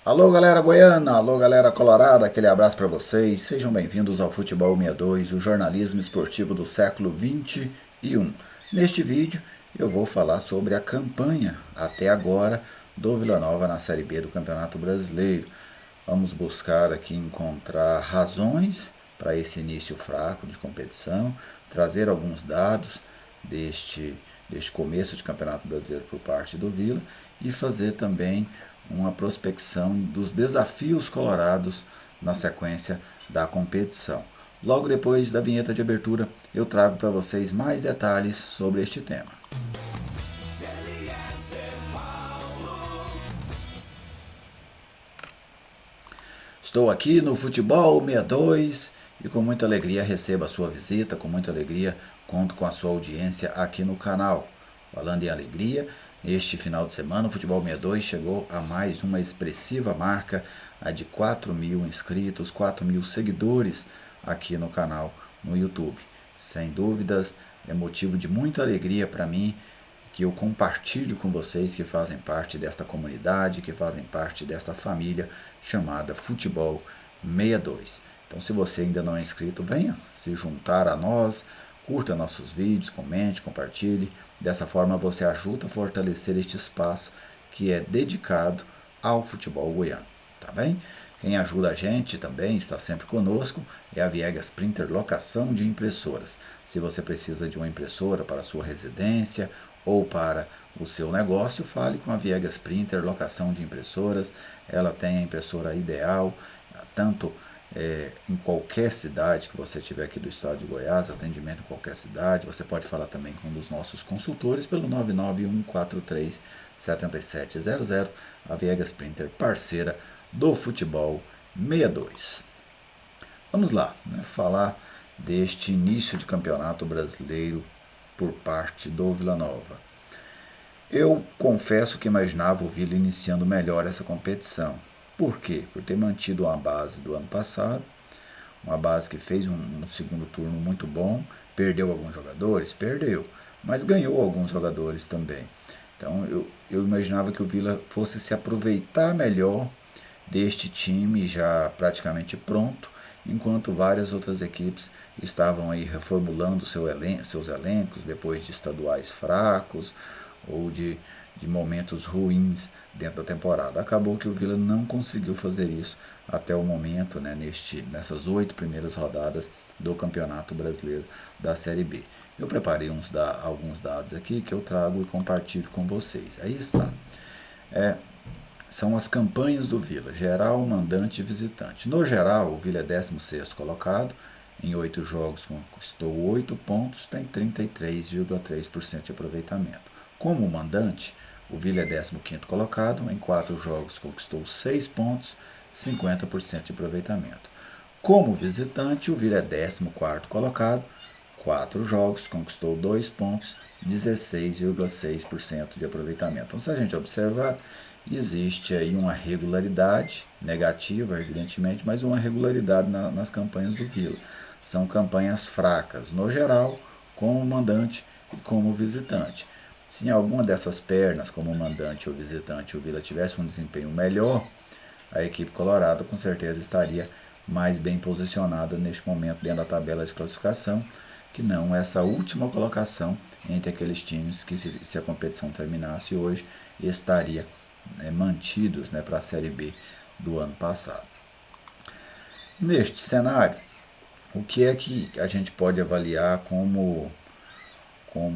Alô galera goiana, alô galera colorada, aquele abraço para vocês. Sejam bem-vindos ao Futebol 62, o jornalismo esportivo do século 21. Neste vídeo eu vou falar sobre a campanha até agora do Vila Nova na Série B do Campeonato Brasileiro. Vamos buscar aqui encontrar razões para esse início fraco de competição, trazer alguns dados deste começo de Campeonato Brasileiro por parte do Vila e fazer também uma prospecção dos desafios colorados na sequência da competição. Logo depois da vinheta de abertura, eu trago para vocês mais detalhes sobre este tema. Estou aqui no Futebol 62 e com muita alegria recebo a sua visita, com muita alegria conto com a sua audiência aqui no canal. Falando em alegria, neste final de semana o Futebol 62 chegou a mais uma expressiva marca, a de 4.000 inscritos, 4.000 seguidores aqui no canal no YouTube. Sem dúvidas, é motivo de muita alegria para mim que eu compartilho com vocês que fazem parte desta comunidade, que fazem parte dessa família chamada Futebol 62. Então, se você ainda não é inscrito, venha se juntar a nós, curta nossos vídeos, comente, compartilhe. Dessa forma, você ajuda a fortalecer este espaço que é dedicado ao futebol goiano, tá bem? Quem ajuda a gente também, está sempre conosco, é a Viegas Printer Locação de Impressoras. Se você precisa de uma impressora para a sua residência ou para o seu negócio, fale com a Viegas Printer Locação de Impressoras. Ela tem a impressora ideal, tanto em qualquer cidade que você tiver aqui do estado de Goiás, atendimento em qualquer cidade. Você pode falar também com um dos nossos consultores pelo 991437700, a Viegas Printer, parceira do Futebol 62. Vamos lá, falar deste início de campeonato brasileiro por parte do Vila Nova. Eu confesso que imaginava o Vila iniciando melhor essa competição. Por quê? Por ter mantido uma base do ano passado, uma base que fez um segundo turno muito bom, perdeu alguns jogadores? Perdeu, mas ganhou alguns jogadores também. Então eu imaginava que o Vila fosse se aproveitar melhor deste time já praticamente pronto, enquanto várias outras equipes estavam aí reformulando seus elencos depois de estaduais fracos ou de momentos ruins dentro da temporada. Acabou que o Vila não conseguiu fazer isso até o momento, nessas 8 primeiras rodadas do Campeonato Brasileiro da Série B. Eu preparei alguns dados aqui que eu trago e compartilho com vocês. Aí está. São as campanhas do Vila, geral, mandante e visitante. No geral, o Vila é 16º colocado, em 8 jogos conquistou 8 pontos, tem 33,3% de aproveitamento. Como mandante, o Vila é 15º colocado, em 4 jogos conquistou 6 pontos, 50% de aproveitamento. Como visitante, o Vila é 14º colocado, 4 jogos, conquistou 2 pontos, 16,6% de aproveitamento. Então, se a gente observar, existe aí uma regularidade negativa, evidentemente, mas uma regularidade nas campanhas do Vila. São campanhas fracas, no geral, como mandante e como visitante. Se em alguma dessas pernas, como mandante ou visitante, o Vila tivesse um desempenho melhor, a equipe colorada com certeza estaria mais bem posicionada neste momento dentro da tabela de classificação, que não essa última colocação entre aqueles times que, se a competição terminasse hoje, estaria mantidos para a Série B do ano passado. Neste cenário, o que é que a gente pode avaliar como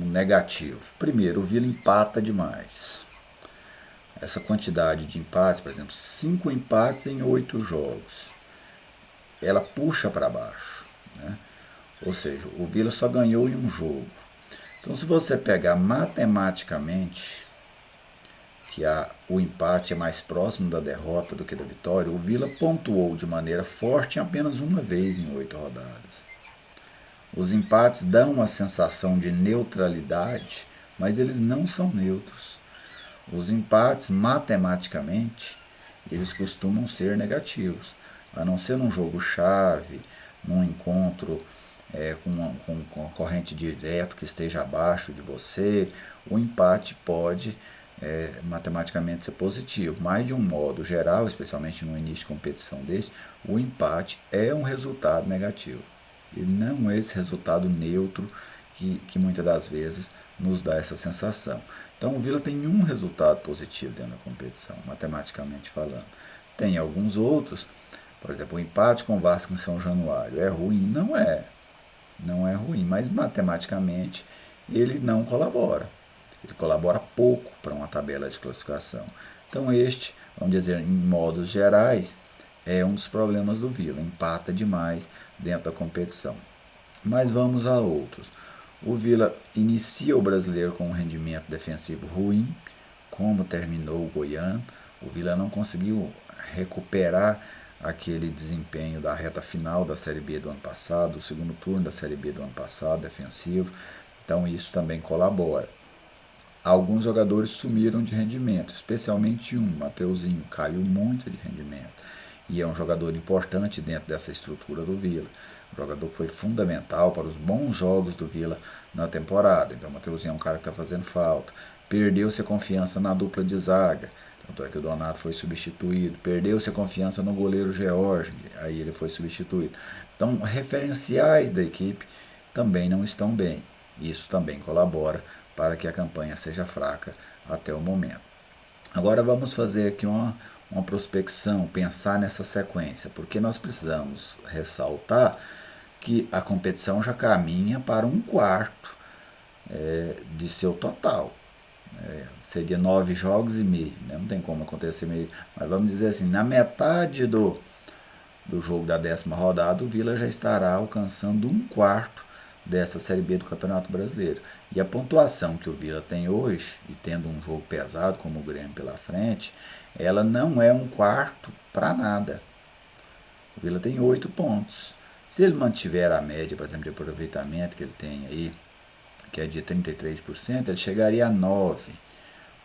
negativo? Primeiro, o Vila empata demais. Essa quantidade de empates, por exemplo, 5 empates em 8 jogos, ela puxa para baixo, Ou seja, o Vila só ganhou em um jogo. Então, se você pegar matematicamente que o empate é mais próximo da derrota do que da vitória, o Vila pontuou de maneira forte apenas uma vez em 8 rodadas. Os empates dão uma sensação de neutralidade, mas eles não são neutros. Os empates, matematicamente, eles costumam ser negativos, a não ser num jogo-chave, num encontro com um concorrente direto que esteja abaixo de você. O empate pode matematicamente ser positivo, mas de um modo geral, especialmente no início de competição desse, o empate é um resultado negativo. E não é esse resultado neutro que muitas das vezes nos dá essa sensação. Então o Vila tem um resultado positivo dentro da competição, matematicamente falando. Tem alguns outros, por exemplo, o empate com o Vasco em São Januário. É ruim? Não é. Não é ruim, mas matematicamente ele não colabora. Ele colabora pouco para uma tabela de classificação. Então este, vamos dizer, em modos gerais, é um dos problemas do Vila. Empata demais dentro da competição. Mas vamos a outros. O Vila inicia o brasileiro com um rendimento defensivo ruim, como terminou o Goiano. O Vila não conseguiu recuperar aquele desempenho da reta final da Série B do ano passado, o segundo turno da Série B do ano passado, defensivo. Então isso também colabora. Alguns jogadores sumiram de rendimento, especialmente um, Mateuzinho, caiu muito de rendimento. E é um jogador importante dentro dessa estrutura do Vila. Um jogador que foi fundamental para os bons jogos do Vila na temporada. Então o Mateuzinho é um cara que está fazendo falta. Perdeu-se a confiança na dupla de zaga. Tanto é que o Donato foi substituído. Perdeu-se a confiança no goleiro George. Aí ele foi substituído. Então, referenciais da equipe também não estão bem. Isso também colabora para que a campanha seja fraca até o momento. Agora vamos fazer aqui uma prospecção, pensar nessa sequência, porque nós precisamos ressaltar que a competição já caminha para um quarto de seu total. Seria 9 jogos e meio, né? Não tem como acontecer meio, mas vamos dizer assim, na metade do jogo da 10ª rodada, o Vila já estará alcançando um quarto dessa Série B do Campeonato Brasileiro. E a pontuação que o Vila tem hoje, e tendo um jogo pesado como o Grêmio pela frente, ela não é um quarto para nada. O Vila tem 8 pontos. Se ele mantiver a média, por exemplo, de aproveitamento que ele tem aí, que é de 33%, ele chegaria a 9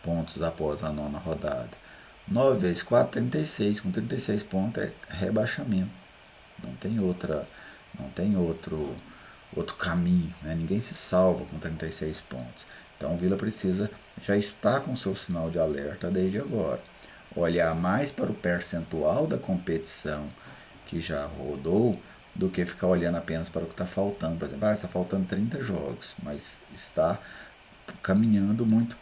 pontos após a 9ª rodada. 9 vezes 4, 36. Com 36 pontos é rebaixamento. Não tem outro caminho, né? Ninguém se salva com 36 pontos. Então o Vila precisa já estar com seu sinal de alerta desde agora. Olhar mais para o percentual da competição que já rodou do que ficar olhando apenas para o que está faltando. Por exemplo, está faltando 30 jogos, mas está caminhando muito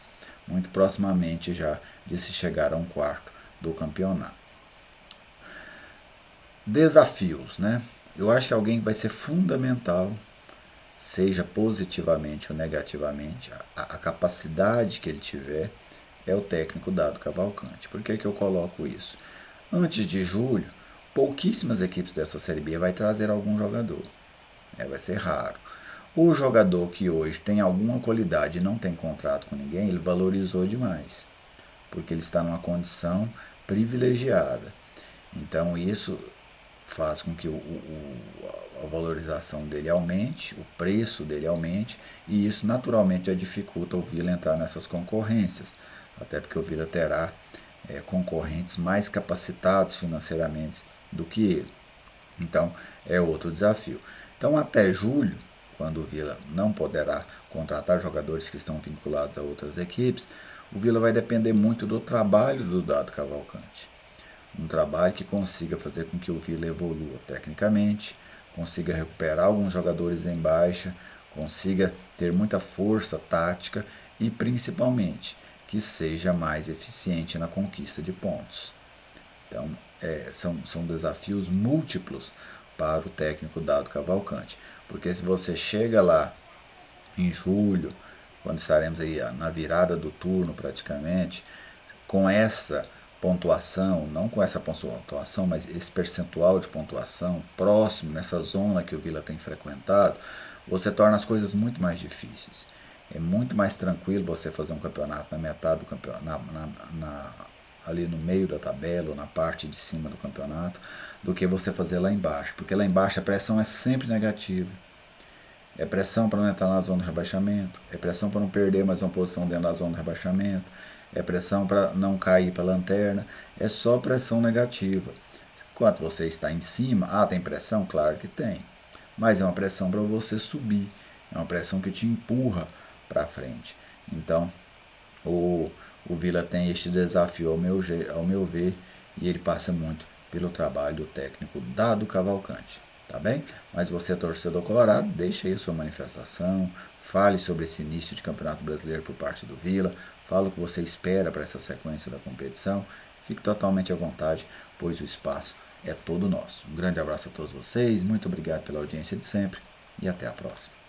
proximamente já de se chegar a um quarto do campeonato. Desafios, né? Eu acho que alguém que vai ser fundamental, seja positivamente ou negativamente, a capacidade que ele tiver, é o técnico Dado Cavalcante. Por que eu coloco isso? Antes de julho, pouquíssimas equipes dessa Série B vai trazer algum jogador. Vai ser raro. O jogador que hoje tem alguma qualidade e não tem contrato com ninguém, ele valorizou demais, porque ele está numa condição privilegiada. Então isso faz com que a valorização dele aumente, o preço dele aumente, e isso naturalmente já dificulta o Vila entrar nessas concorrências, até porque o Vila terá concorrentes mais capacitados financeiramente do que ele. Então é outro desafio. Então até julho, quando o Vila não poderá contratar jogadores que estão vinculados a outras equipes, o Vila vai depender muito do trabalho do Dado Cavalcante. Um trabalho que consiga fazer com que o Vila evolua tecnicamente, consiga recuperar alguns jogadores em baixa, consiga ter muita força tática e principalmente que seja mais eficiente na conquista de pontos. Então, são desafios múltiplos para o técnico Dado Cavalcante, porque se você chega lá em julho, quando estaremos aí na virada do turno praticamente, com essa pontuação, não com essa pontuação, mas esse percentual de pontuação próximo, nessa zona que o Vila tem frequentado, você torna as coisas muito mais difíceis. É muito mais tranquilo você fazer um campeonato na metade do campeonato, ali no meio da tabela ou na parte de cima do campeonato, do que você fazer lá embaixo, porque lá embaixo a pressão é sempre negativa. É pressão para não entrar na zona do rebaixamento, é pressão para não perder mais uma posição dentro da zona do rebaixamento, é pressão para não cair para a lanterna, é só pressão negativa. Enquanto você está em cima, tem pressão? Claro que tem, mas é uma pressão para você subir, é uma pressão que te empurra para frente. Então, o o Vila tem este desafio ao meu ver, e ele passa muito pelo trabalho do técnico Dado Cavalcante, tá bem? Mas você, torcedor colorado, deixa aí a sua manifestação, fale sobre esse início de Campeonato Brasileiro por parte do Vila, fala o que você espera para essa sequência da competição, fique totalmente à vontade, pois o espaço é todo nosso. Um grande abraço a todos vocês, muito obrigado pela audiência de sempre e até a próxima.